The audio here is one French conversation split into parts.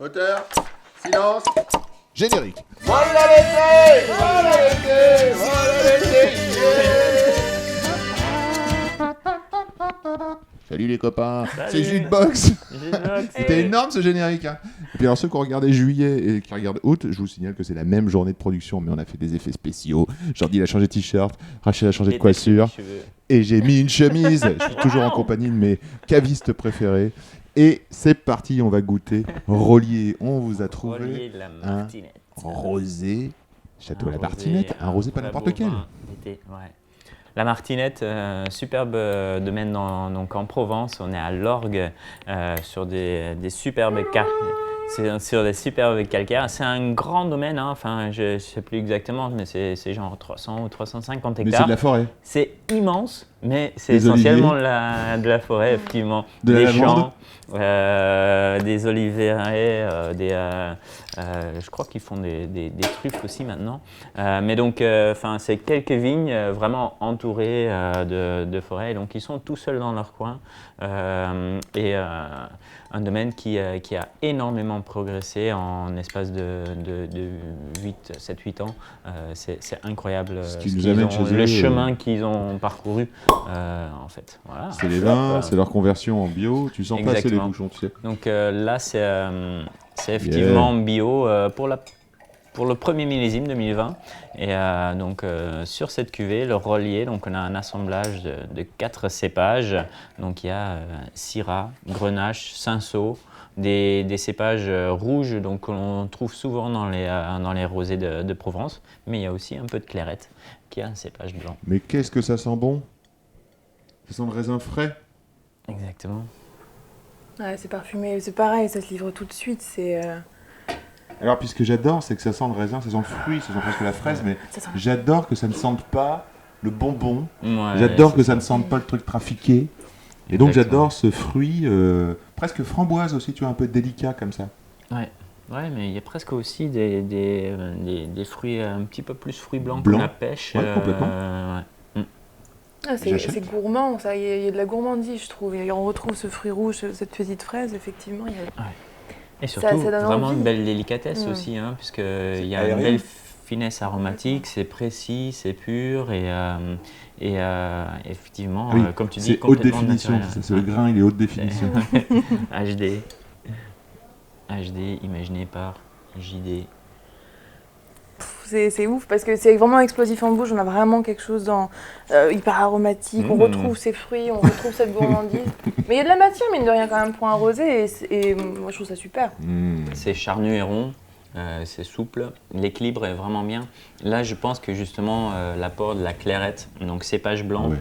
Moteur, silence, Générique. voilà l'été, voilà l'été, voilà l'été, Salut les copains, Salut. c'est Jukebox. Jukebox. C'était énorme ce générique. Hein. Et puis alors ceux qui ont regardé juillet et qui regardent août, je vous signale que c'est la même journée de production, mais on a fait des effets spéciaux. Jordi il a changé de t-shirt, Rachel a changé de coiffure, et j'ai mis une chemise. Je suis toujours en compagnie de mes cavistes préférés. Et c'est parti, on va goûter Rollier. On vous a trouvé Rollier, la un Martinette. rosé Château Un la rosé, Martinette. Un rosé pas la n'importe quel. Bourbon d'été, ouais. La Martinette, superbe domaine donc en Provence. On est à l'Orgue sur des superbes sur des superbes calcaires. C'est un grand domaine, hein. Enfin, je ne sais plus exactement, mais c'est genre 300 ou 350 hectares. Mais c'est de la forêt. C'est immense, mais c'est Des essentiellement de la forêt, effectivement. De des la lavande. champs, des oliveraie, je crois qu'ils font des truffes aussi maintenant. Mais donc, c'est quelques vignes vraiment entourées de forêts. Donc, ils sont tout seuls dans leur coin. Un domaine qui a énormément progressé en espace de 7-8 ans. C'est incroyable le chemin qu'ils ont parcouru, en fait. Voilà. C'est les vins, c'est leur conversion en bio. Tu sens pas assez les Exactement. bouchons, tu sais. Donc là, c'est effectivement bio pour le premier millésime 2020. Et donc sur cette cuvée, le Rollier, donc on a un assemblage de 4 cépages. Donc il y a Syrah, Grenache, Cinsault, des cépages rouges donc qu'on trouve souvent dans les rosés de Provence. Mais il y a aussi un peu de Clairette qui est un cépage blanc. Mais qu'est-ce que ça sent bon? Ça sent le raisin frais. Exactement. Ouais, c'est parfumé, c'est pareil, ça se livre tout de suite. Alors, puis ce que j'adore, c'est que ça sent le raisin, ça sent le fruit, ça sent presque la fraise, mais Ça sent- j'adore que ça ne sente pas le bonbon. Ouais, J'adore c'est que ça ne sente pas le truc trafiqué. Et donc, Exactement. j'adore ce fruit, presque framboise aussi, tu vois, un peu délicat comme ça. Ouais, mais il y a presque aussi des fruits un petit peu plus fruits blancs Blanc. comme la pêche. Ouais, complètement. Ouais. Ah, J'achète. c'est gourmand, ça. Il y a de la gourmandise, je trouve. Et on retrouve ce fruit rouge, cette petite fraise, effectivement. Et surtout, ça donne vraiment envie. une belle délicatesse Mm. aussi, hein, puisqu'il y a aérien. une belle finesse aromatique, c'est précis, c'est pur et effectivement, Oui, comme tu dis, c'est haute complètement définition, naturel. c'est le grain, il est haute définition. HD. HD imaginé par JD. C'est ouf parce que c'est vraiment explosif en bouche. On a vraiment quelque chose hyper aromatique. On retrouve ces fruits, on retrouve cette gourmandise. Mais il y a de la matière, mine de rien, quand même, pour un rosé. Et moi, je trouve ça super. C'est charnu et rond, c'est souple, l'équilibre est vraiment bien. Là, je pense que justement, l'apport de la clairette, donc cépage blanc, Ouais.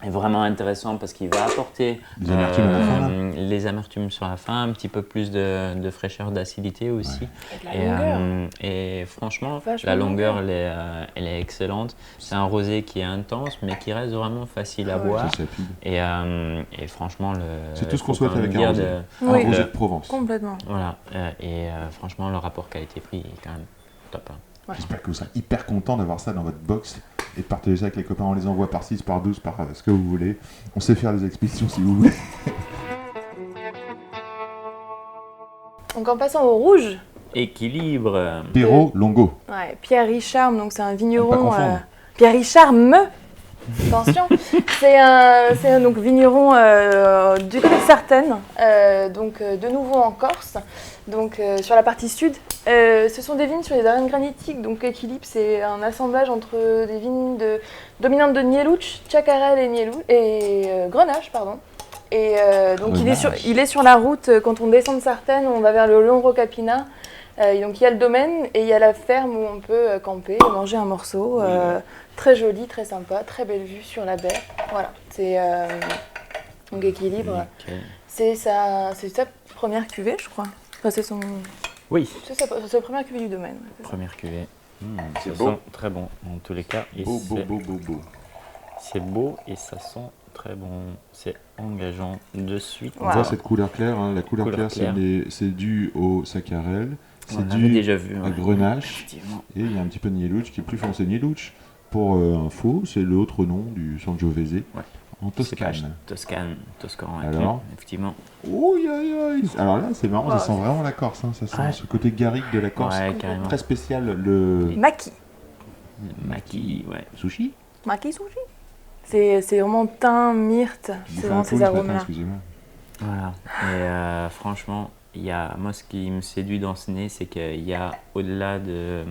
est vraiment intéressant parce qu'il va apporter Les amertumes à la fin, là. les amertumes sur la fin, un petit peu plus de fraîcheur, d'acidité aussi. Et de la longueur. Et franchement, Vachement la longueur, elle est excellente. C'est un rosé qui est intense, mais qui reste vraiment facile à Ah ouais. boire. C'est rapide. Et franchement, C'est tout ce qu'on faut souhaite quand même avec un dire rosé. Oui. Un rosé de Provence. Complètement. Voilà, franchement, le rapport qualité-prix est quand même top. Hein. J'espère que vous serez hyper content d'avoir ça dans votre box et de partager ça avec les copains. On les envoie par 6, par 12, par ce que vous voulez. On sait faire des expéditions si vous voulez. Donc, en passant au rouge, Équilibre. Perrault Longo. ouais, Pierre Richard, donc c'est un Pas vigneron. confondre. Pierre Richard attention, c'est un donc, vigneron du côté de Sartène, donc de nouveau en Corse, donc sur la partie sud. Ce sont des vignes sur des arènes granitiques, donc Équilibre, c'est un assemblage entre des vignes dominantes de Nielouch, Chacarel et Grenache, pardon. Et donc Grenache. il est sur la route quand on descend de Sartène, on va vers le Long Rocapina. Donc il y a le domaine et il y a la ferme où on peut camper et manger un morceau. Très joli, très sympa, très belle vue sur la baie. Voilà, c'est donc Équilibre. Ok. C'est sa première cuvée, je crois. Enfin, c'est Oui, sa première cuvée du domaine. Ouais, c'est ça. première cuvée. C'est Ça beau. sent très bon en tous les cas. Et Beau, beau, c'est- beau, beau, beau. C'est beau et ça sent très bon. C'est engageant de suite. On Wow. voit cette couleur claire. Hein. La couleur Couleur claire, claire. c'est dû au Sacarel. On C'est l'avait dû déjà vu. à ouais. Grenache. Effectivement. Et il y a un petit peu de Nielouch qui est plus foncé. Nielouch, pour info, c'est l'autre nom du Sangiovese. Ouais. En Toscane. Toscan, ouais. Alors effectivement. Ouh, alors là, c'est marrant, ça Wow. sent vraiment la Corse. Hein. Ça sent Ouais. ce côté garrigue de la Corse. Ouais, carrément. Très spécial. Le Maki. Maki, ouais. sushi. Maki sushi. C'est vraiment thym, myrte. J'ai C'est fait vraiment un ces coup ce matin, arômes-là. excusez-moi. Voilà. Et franchement, moi, ce qui me séduit dans ce nez, c'est qu'il y a, au-delà de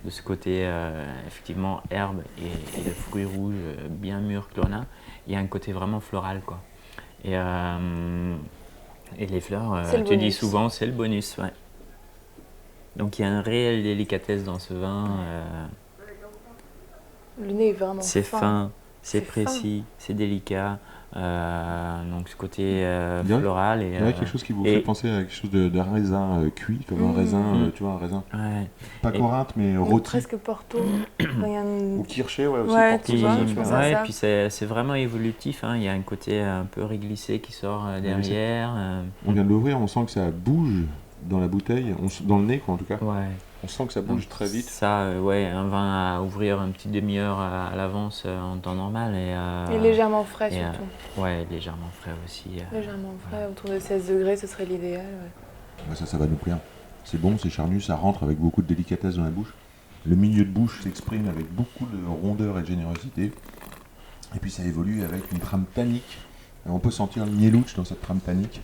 ce côté, effectivement, herbe et de fruits rouges bien mûrs que l'on a, il y a un côté vraiment floral, quoi. Et les fleurs, C'est le tu dis bonus. souvent, c'est le bonus, ouais. Donc il y a une réelle délicatesse dans ce vin. Le nez est vraiment C'est fin, c'est C'est précis, c'est délicat. Donc ce côté Il y a- floral. Il y a quelque chose qui vous et- fait penser à quelque chose de raisin cuit, comme un Mhm. raisin, Mhm. tu vois, un raisin Ouais. pas Et- Corinthe, mais Ou rôti. presque Porto. Enfin, il y a une- Ou Kirché, ouais, aussi. Ouais, Porto, tu ça, vois, c'est je super. pense à ouais, ça. puis c'est vraiment évolutif. Hein. Il y a un côté un peu réglissé qui sort derrière. On vient de l'ouvrir, on sent que ça bouge dans la bouteille, dans le nez, quoi, en tout cas. Ouais. On sent que ça bouge Donc, très vite. Ça, ouais, un vin à ouvrir une petite demi-heure à l'avance en temps normal. Et légèrement frais et, surtout. Ouais, légèrement frais aussi. Légèrement frais, autour de 16 degrés, ce serait l'idéal. Ouais. Ouais, ça va nous plaire. C'est bon, c'est charnu, ça rentre avec beaucoup de délicatesse dans la bouche. Le milieu de bouche s'exprime avec beaucoup de rondeur et de générosité. Et puis ça évolue avec une trame tannique. On peut sentir le mielouch dans cette trame tannique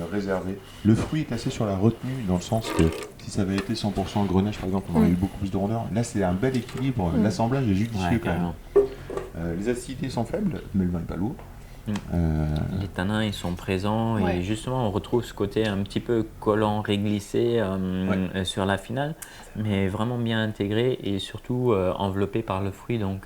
réservée. Le fruit est assez sur la retenue, dans le sens que si ça avait été 100% grenache, par exemple, on aurait eu beaucoup plus de rondeur. Là, c'est un bel équilibre. L'assemblage est judicieux Ouais, quand même. carrément. Les acidités sont faibles, mais le vin n'est pas lourd. Mm. Les tanins, ils sont présents Ouais. et justement, on retrouve ce côté un petit peu collant, réglissé sur la finale, mais vraiment bien intégré et surtout enveloppé par le fruit. Donc,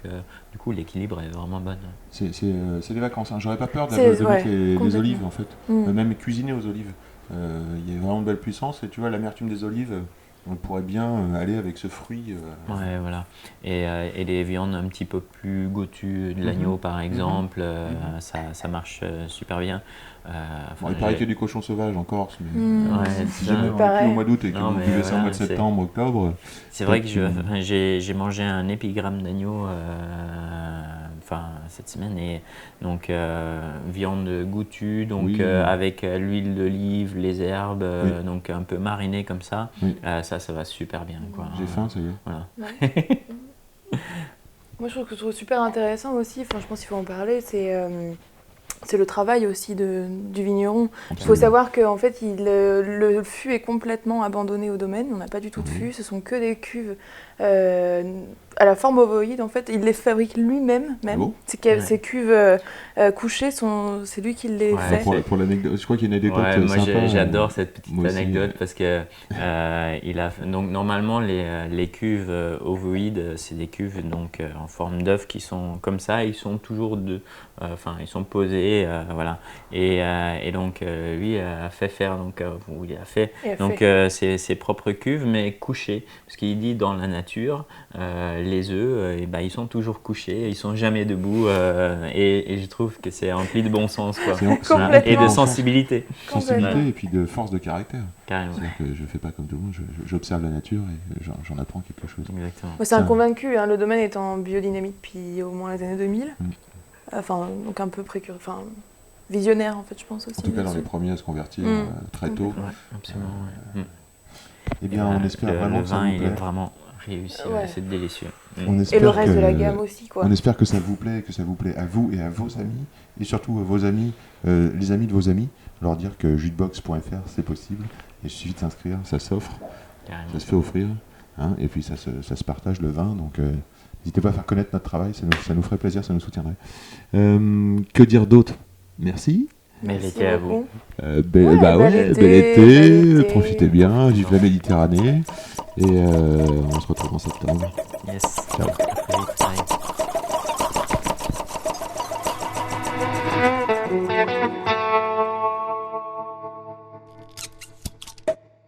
du coup, l'équilibre est vraiment bon. C'est des vacances. Hein. J'aurais pas peur de C'est- mettre ouais, les complètement. olives, en fait. Mm. Même cuisiner aux olives. Il y a vraiment de belle puissance. Et tu vois, l'amertume des olives, on pourrait bien aller avec ce fruit. Ouais, voilà. Et des viandes un petit peu plus goûtues, de l'agneau par exemple, ça marche super bien. Bon, il paraît qu'il y a du cochon sauvage en Corse, mais Ouais, si ça. jamais on est Pareil. au mois d'août et que Non, vous mais buvez ça au voilà, mois de c'est- septembre, octobre, C'est vrai que Peut-être j'ai mangé un épigramme d'agneau cette semaine et donc viande goûtue donc Oui. avec l'huile d'olive, les herbes Oui. donc un peu mariné comme ça. Oui. Ça va super bien quoi. j'ai faim, ça y est. Voilà. Moi, je trouve super intéressant aussi, enfin, je pense qu'il faut en parler, c'est le travail aussi du vigneron. Il faut savoir qu'en fait, le fût est complètement abandonné au domaine, on n'a pas du tout de fût, ce sont que des cuves à la forme ovoïde, en fait. Il les fabrique lui-même, même. bon Ces cuves couchées, c'est lui qui les Ouais, fait. Pour l'anecdote, je crois qu'il y a une anecdote Ouais, moi sympa. j'adore cette petite moi aussi, anecdote parce que donc normalement les cuves ovoïdes c'est des cuves donc en forme d'œuf qui sont comme ça, ils sont toujours ils sont posés voilà et donc lui a fait faire donc ou il a fait donc ses propres cuves mais couchées parce qu'il dit dans la nature les œufs ils sont toujours couchés, ils sont jamais debout et je trouve que c'est rempli de bon sens quoi. Complètement. Et de sensibilité Sensibilité et puis de force de caractère. carrément. C'est-à-dire que je fais pas comme tout le monde, j'observe la nature et j'en apprends quelque chose. Exactement. Moi, c'est un Ça- convaincu, hein, le domaine est en biodynamie depuis au moins les années 2000. Mm. Enfin, donc un peu visionnaire en fait, je pense aussi. En tout cas, dans les là-dessus. premiers à se convertir Mm. très tôt. Ouais, absolument. Ouais. Eh bien, on espère vraiment le que ça vin, vous il est plaît. vraiment réussi, Ouais. c'est délicieux. On Et espère le reste de la que- gamme aussi, quoi. On espère que ça vous plaît, que ça vous plaît à vous et à vos amis, et surtout à vos amis, les amis de vos amis, leur dire que jutebox.fr c'est possible, il suffit de s'inscrire, ça s'offre, Carrément. ça se fait offrir, hein, et puis ça se partage le vin, donc n'hésitez pas à faire connaître notre travail, ça nous ferait plaisir, ça nous soutiendrait. Que dire d'autre? Merci. Mais Merci l'été à vous. beaucoup. Ouais, bel bel été, été. profitez bien, vive la Méditerranée, et on se retrouve en septembre. Yes. Ciao. À très vite.